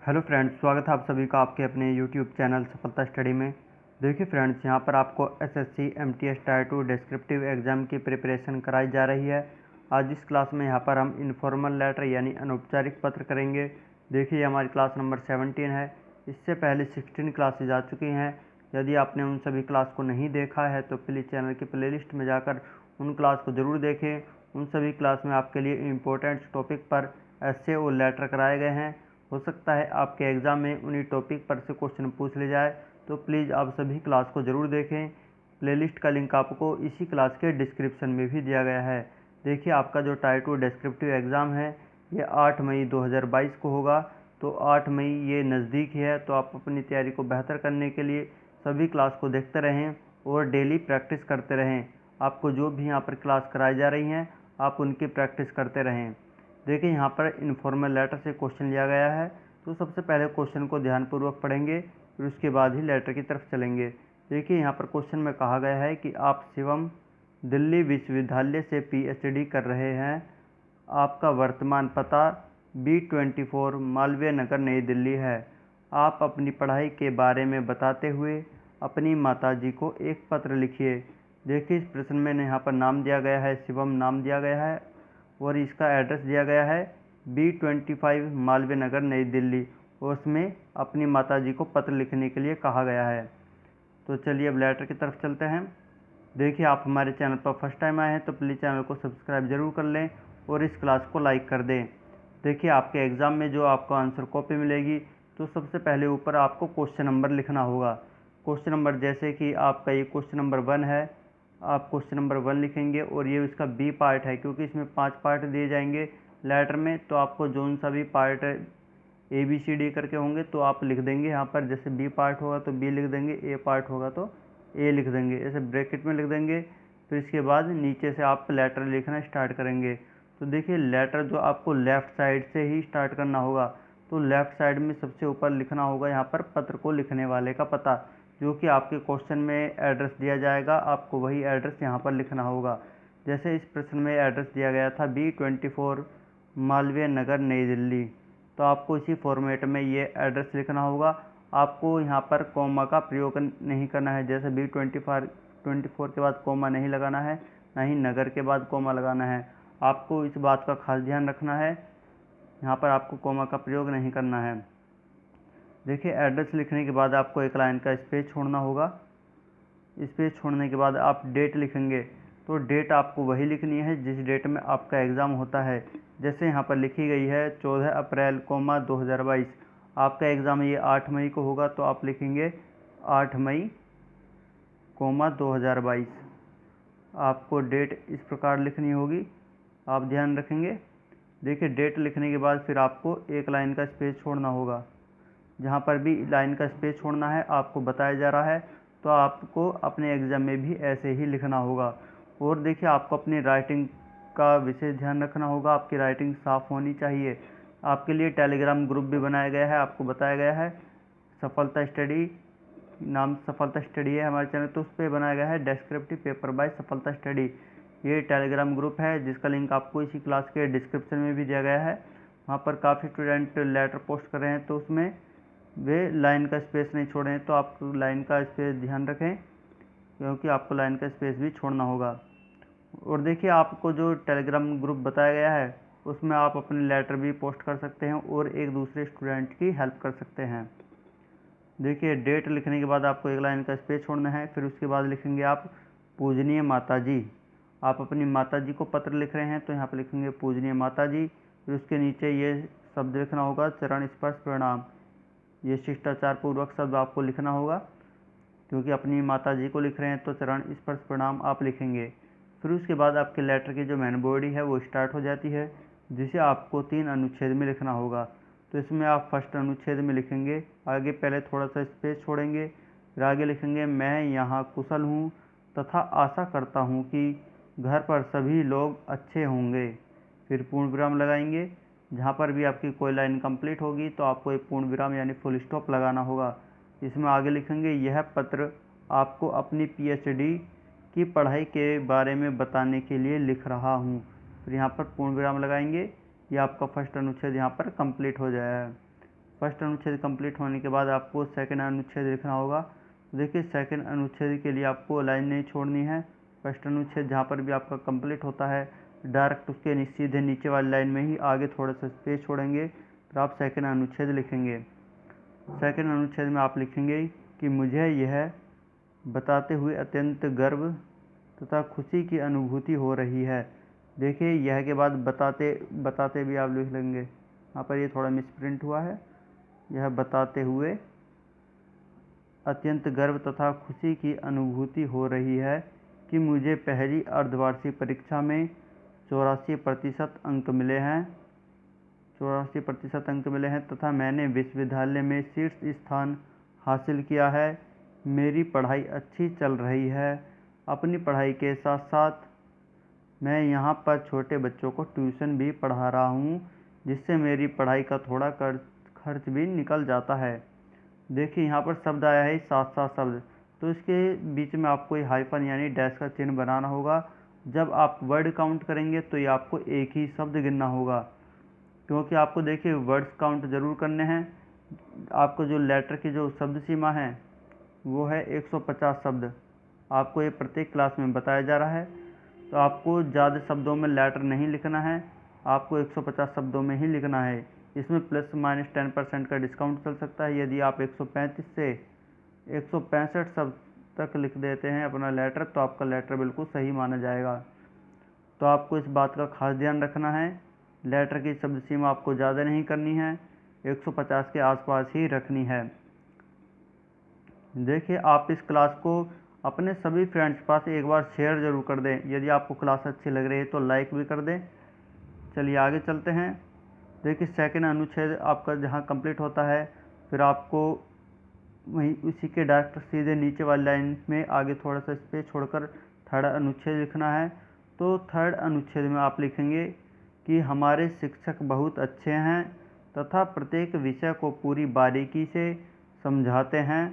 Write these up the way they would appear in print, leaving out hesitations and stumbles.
Hello friends, स्वागत है आप सभी का आपके अपने यूट्यूब चैनल सफलता स्टडी में। देखिए फ्रेंड्स, यहाँ पर आपको SSC MTS tyre 2 descriptive exam की प्रिपरेशन कराई जा रही है। आज इस क्लास में यहाँ पर हम इनफॉर्मल लेटर यानी अनौपचारिक पत्र करेंगे। देखिए हमारी क्लास नंबर 17 है। इससे पहले 16 क्लासेज आ चुकी हैं। यदि आपने उन सभी क्लास को नहीं देखा है तो प्लीज़ चैनल की प्लेलिस्ट में जाकर उन क्लास को ज़रूर देखें। उन सभी क्लास में आपके लिए इम्पोर्टेंट टॉपिक पर ऐसे और लेटर कराए गए हैं। हो सकता है आपके एग्ज़ाम में उन्हीं टॉपिक पर से क्वेश्चन पूछ ले जाए, तो प्लीज़ आप सभी क्लास को ज़रूर देखें। प्लेलिस्ट का लिंक आपको इसी क्लास के डिस्क्रिप्शन में भी दिया गया है। देखिए आपका जो टायर 2 डिस्क्रिप्टिव एग्ज़ाम है ये 8 मई 2022 को होगा। तो 8 मई ये नज़दीक है, तो आप अपनी तैयारी को बेहतर करने के लिए सभी क्लास को देखते रहें और डेली प्रैक्टिस करते रहें। आपको जो भी यहाँ पर क्लास कराई जा रही हैं आप उनकी प्रैक्टिस करते रहें। देखिए यहाँ पर इनफॉर्मल लेटर से क्वेश्चन लिया गया है, तो सबसे पहले क्वेश्चन को ध्यानपूर्वक पढ़ेंगे, फिर उसके बाद ही लेटर की तरफ चलेंगे। देखिए यहाँ पर क्वेश्चन में कहा गया है कि आप शिवम दिल्ली विश्वविद्यालय से पीएचडी कर रहे हैं। आपका वर्तमान पता B24 मालवीय नगर नई दिल्ली है। आप अपनी पढ़ाई के बारे में बताते हुए अपनी माताजी को एक पत्र लिखिए। देखिए इस प्रश्न में यहाँ पर नाम दिया गया है, शिवम नाम दिया गया है और इसका एड्रेस दिया गया है B25 मालवीय नगर नई दिल्ली, और उसमें अपनी माताजी को पत्र लिखने के लिए कहा गया है। तो चलिए अब लेटर की तरफ चलते हैं। देखिए आप हमारे चैनल पर फर्स्ट टाइम आए हैं तो प्लीज़ चैनल को सब्सक्राइब जरूर कर लें और इस क्लास को लाइक कर दें। देखिए आपके एग्ज़ाम में जो आपको आंसर कॉपी मिलेगी, तो सबसे पहले ऊपर आपको क्वेश्चन नंबर लिखना होगा। क्वेश्चन नंबर जैसे कि आपका ये क्वेश्चन नंबर 1 है, आप क्वेश्चन नंबर 1 लिखेंगे और ये इसका बी पार्ट है, क्योंकि इसमें 5 पार्ट दिए जाएंगे लेटर में, तो आपको जो सा भी पार्ट ABCD करके होंगे तो आप लिख देंगे यहाँ पर। जैसे बी पार्ट होगा तो बी लिख देंगे, ए पार्ट होगा तो ए लिख देंगे, ऐसे ब्रैकेट में लिख देंगे। फिर इसके बाद नीचे से आप लेटर लिखना स्टार्ट करेंगे। तो देखिए लेटर जो आपको लेफ़्ट साइड से ही स्टार्ट करना होगा, तो लेफ़्ट साइड में सबसे ऊपर लिखना होगा यहाँ पर पत्र को लिखने वाले का पता, जो कि आपके क्वेश्चन में एड्रेस दिया जाएगा, आपको वही एड्रेस यहाँ पर लिखना होगा। जैसे इस प्रश्न में एड्रेस दिया गया था B24 मालवीय नगर नई दिल्ली, तो आपको इसी फॉर्मेट में ये एड्रेस लिखना होगा। आपको यहाँ पर कॉमा का प्रयोग नहीं करना है। जैसे B24 के बाद कॉमा नहीं लगाना है, ना ही नगर के बाद कॉमा लगाना है। आपको इस बात का खास ध्यान रखना है, यहाँ पर आपको कॉमा का प्रयोग नहीं करना है। देखिए एड्रेस लिखने के बाद आपको एक लाइन का स्पेस छोड़ना होगा। स्पेस छोड़ने के बाद आप डेट लिखेंगे, तो डेट आपको वही लिखनी है जिस डेट में आपका एग्ज़ाम होता है। जैसे यहाँ पर लिखी गई है 14 अप्रैल 2022, आपका एग्ज़ाम ये 8 मई को होगा, तो आप लिखेंगे 8 मई 2022। आपको डेट इस प्रकार लिखनी होगी, आप ध्यान रखेंगे। देखिए डेट लिखने के बाद फिर आपको एक लाइन का स्पेस छोड़ना होगा। जहाँ पर भी लाइन का स्पेस छोड़ना है आपको बताया जा रहा है, तो आपको अपने एग्ज़ाम में भी ऐसे ही लिखना होगा। और देखिए आपको अपनी राइटिंग का विशेष ध्यान रखना होगा, आपकी राइटिंग साफ़ होनी चाहिए। आपके लिए टेलीग्राम ग्रुप भी बनाया गया है, आपको बताया गया है सफलता स्टडी, नाम सफलता स्टडी है हमारे चैनल, तो उस पर बनाया गया है डिस्क्रिप्टिव पेपर बाय सफलता स्टडी। ये टेलीग्राम ग्रुप है जिसका लिंक आपको इसी क्लास के डिस्क्रिप्शन में भी दिया गया है। वहाँ पर काफ़ी स्टूडेंट लेटर पोस्ट कर रहे हैं, तो उसमें वे लाइन का स्पेस नहीं छोड़ें, तो आप लाइन का स्पेस ध्यान रखें, क्योंकि आपको लाइन का स्पेस भी छोड़ना होगा। और देखिए आपको जो टेलीग्राम ग्रुप बताया गया है उसमें आप अपने लेटर भी पोस्ट कर सकते हैं और एक दूसरे स्टूडेंट की हेल्प कर सकते हैं। देखिए डेट लिखने के बाद आपको एक लाइन का स्पेस छोड़ना है। फिर उसके बाद लिखेंगे आप पूजनीय माताजी। आप अपनी माताजी को पत्र लिख रहे हैं, तो यहाँ पर लिखेंगे पूजनीय माताजी। फिर उसके नीचे ये शब्द लिखना होगा चरण स्पर्श प्रणाम। ये शिष्टाचार पूर्वक शब्द आपको लिखना होगा, क्योंकि अपनी माताजी को लिख रहे हैं तो चरण स्पर्श प्रणाम आप लिखेंगे। फिर उसके बाद आपके लेटर की जो मेन बॉडी है वो स्टार्ट हो जाती है, जिसे आपको 3 अनुच्छेद में लिखना होगा। तो इसमें आप फर्स्ट अनुच्छेद में लिखेंगे, आगे पहले थोड़ा सा स्पेस छोड़ेंगे, फिर आगे लिखेंगे मैं यहाँ कुशल हूँ तथा आशा करता हूँ कि घर पर सभी लोग अच्छे होंगे। फिर पूर्ण विराम लगाएंगे। जहाँ पर भी आपकी कोई लाइन कंप्लीट होगी तो आपको एक पूर्ण विराम यानी फुल स्टॉप लगाना होगा। इसमें आगे लिखेंगे यह पत्र आपको अपनी PhD की पढ़ाई के बारे में बताने के लिए लिख रहा हूँ। फिर यहाँ पर पूर्ण विराम लगाएंगे। ये आपका फर्स्ट अनुच्छेद यहाँ पर कंप्लीट हो जाएगा। फर्स्ट अनुच्छेद कंप्लीट होने के बाद आपको सेकंड अनुच्छेद लिखना होगा। देखिए सेकंड अनुच्छेद के लिए आपको लाइन नहीं छोड़नी है। फर्स्ट अनुच्छेद जहाँ पर भी आपका कंप्लीट होता है डायरेक्ट उसके सीधे नीचे वाली लाइन में ही आगे थोड़ा सा स्पेस छोड़ेंगे, फिर आप सेकंड अनुच्छेद लिखेंगे। सेकंड अनुच्छेद में आप लिखेंगे कि मुझे यह बताते हुए अत्यंत गर्व तथा खुशी की अनुभूति हो रही है। देखिए यह के बाद बताते भी आप लिख लेंगे। यहाँ पर ये थोड़ा मिसप्रिंट हुआ है। यह बताते हुए अत्यंत गर्व तथा खुशी की अनुभूति हो रही है कि मुझे पहली अर्धवार्षिक परीक्षा में 84% अंक मिले हैं 84% अंक मिले हैं तथा मैंने विश्वविद्यालय में शीर्ष स्थान हासिल किया है। मेरी पढ़ाई अच्छी चल रही है। अपनी पढ़ाई के साथ साथ मैं यहाँ पर छोटे बच्चों को ट्यूशन भी पढ़ा रहा हूँ, जिससे मेरी पढ़ाई का थोड़ा खर्च भी निकल जाता है। देखिए यहाँ पर शब्द आया है 7 शब्द, तो इसके बीच में आपको ये हाइफन यानी डैश का चिन्ह बनाना होगा। जब आप वर्ड काउंट करेंगे तो ये आपको एक ही शब्द गिनना होगा, क्योंकि आपको देखिए वर्ड्स काउंट ज़रूर करने हैं। आपको जो लेटर की जो शब्द सीमा है वो है 150 शब्द। आपको ये प्रत्येक क्लास में बताया जा रहा है, तो आपको ज़्यादा शब्दों में लेटर नहीं लिखना है, आपको 150 शब्दों में ही लिखना है। इसमें ±10% का डिस्काउंट चल सकता है। यदि आप 135 से 165 शब्द तक लिख देते हैं अपना लेटर, तो आपका लेटर बिल्कुल सही माना जाएगा। तो आपको इस बात का खास ध्यान रखना है, लेटर की शब्द सीमा आपको ज़्यादा नहीं करनी है, 150 के आसपास ही रखनी है। देखिए आप इस क्लास को अपने सभी फ्रेंड्स के पास एक बार शेयर ज़रूर कर दें। यदि आपको क्लास अच्छी लग रही है तो लाइक भी कर दें। चलिए आगे चलते हैं। देखिए सेकंड अनुच्छेद आपका जहां कंप्लीट होता है, फिर आपको वहीं उसी के डायरेक्ट सीधे नीचे वाली लाइन में आगे थोड़ा सा स्पेस छोड़कर थर्ड अनुच्छेद लिखना है। तो थर्ड अनुच्छेद में आप लिखेंगे कि हमारे शिक्षक बहुत अच्छे हैं तथा प्रत्येक विषय को पूरी बारीकी से समझाते हैं।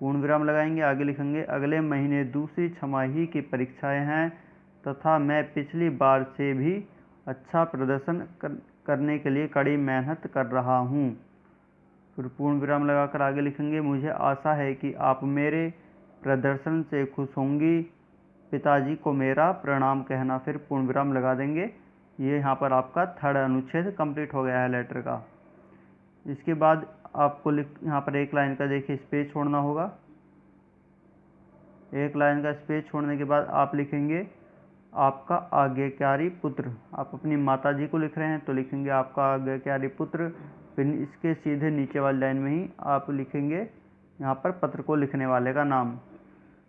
पूर्ण विराम लगाएंगे, आगे लिखेंगे अगले महीने दूसरी छमाही की परीक्षाएं हैं तथा मैं पिछली बार से भी अच्छा प्रदर्शन करने के लिए कड़ी मेहनत कर रहा हूं। फिर पूर्ण विराम लगाकर आगे लिखेंगे मुझे आशा है कि आप मेरे प्रदर्शन से खुश होंगी। पिताजी को मेरा प्रणाम कहना। फिर पूर्ण विराम लगा देंगे। ये यहाँ पर आपका थर्ड अनुच्छेद कंप्लीट हो गया है लेटर का। इसके बाद आपको यहाँ पर एक लाइन का देखिए स्पेस छोड़ना होगा। एक लाइन का स्पेस छोड़ने के बाद आप लिखेंगे आपका आज्ञाकारी पुत्र। आप अपनी माताजी को लिख रहे हैं तो लिखेंगे आपका आज्ञाकारी पुत्र। फिर इसके सीधे नीचे वाली लाइन में ही आप लिखेंगे यहाँ पर पत्र को लिखने वाले का नाम,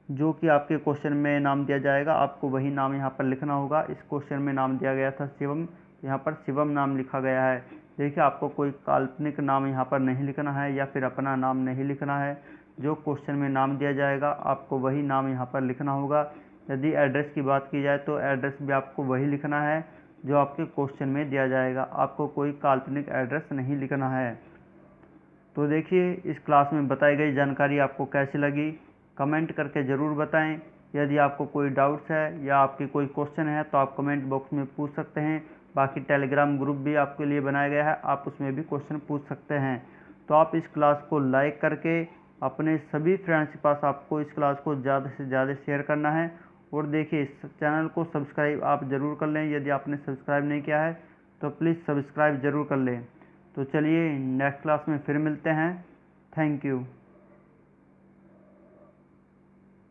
जो कि आपके क्वेश्चन में नाम दिया जाएगा। आपको वही नाम यहाँ पर लिखना होगा। इस क्वेश्चन में नाम दिया गया था शिवम, यहाँ पर शिवम नाम लिखा गया है। देखिए आपको कोई काल्पनिक नाम यहाँ पर नहीं लिखना है या फिर अपना नाम नहीं लिखना है। जो क्वेश्चन में नाम दिया जाएगा आपको वही नाम यहाँ पर लिखना होगा। यदि एड्रेस की बात की जाए तो एड्रेस भी आपको वही लिखना है जो आपके क्वेश्चन में दिया जाएगा। आपको कोई काल्पनिक एड्रेस नहीं लिखना है। तो देखिए इस क्लास में बताई गई जानकारी आपको कैसी लगी कमेंट करके ज़रूर बताएं। यदि आपको कोई डाउट्स है या आपके कोई क्वेश्चन है तो आप कमेंट बॉक्स में पूछ सकते हैं। बाकी टेलीग्राम ग्रुप भी आपके लिए बनाया गया है, आप उसमें भी क्वेश्चन पूछ सकते हैं। तो आप इस क्लास को लाइक करके अपने सभी फ्रेंड्स के पास आपको इस क्लास को ज़्यादा से ज़्यादा शेयर करना है। और देखिए इस चैनल को सब्सक्राइब आप ज़रूर कर लें। यदि आपने सब्सक्राइब नहीं किया है तो प्लीज़ सब्सक्राइब ज़रूर कर लें। तो चलिए नेक्स्ट क्लास में फिर मिलते हैं। Thank you.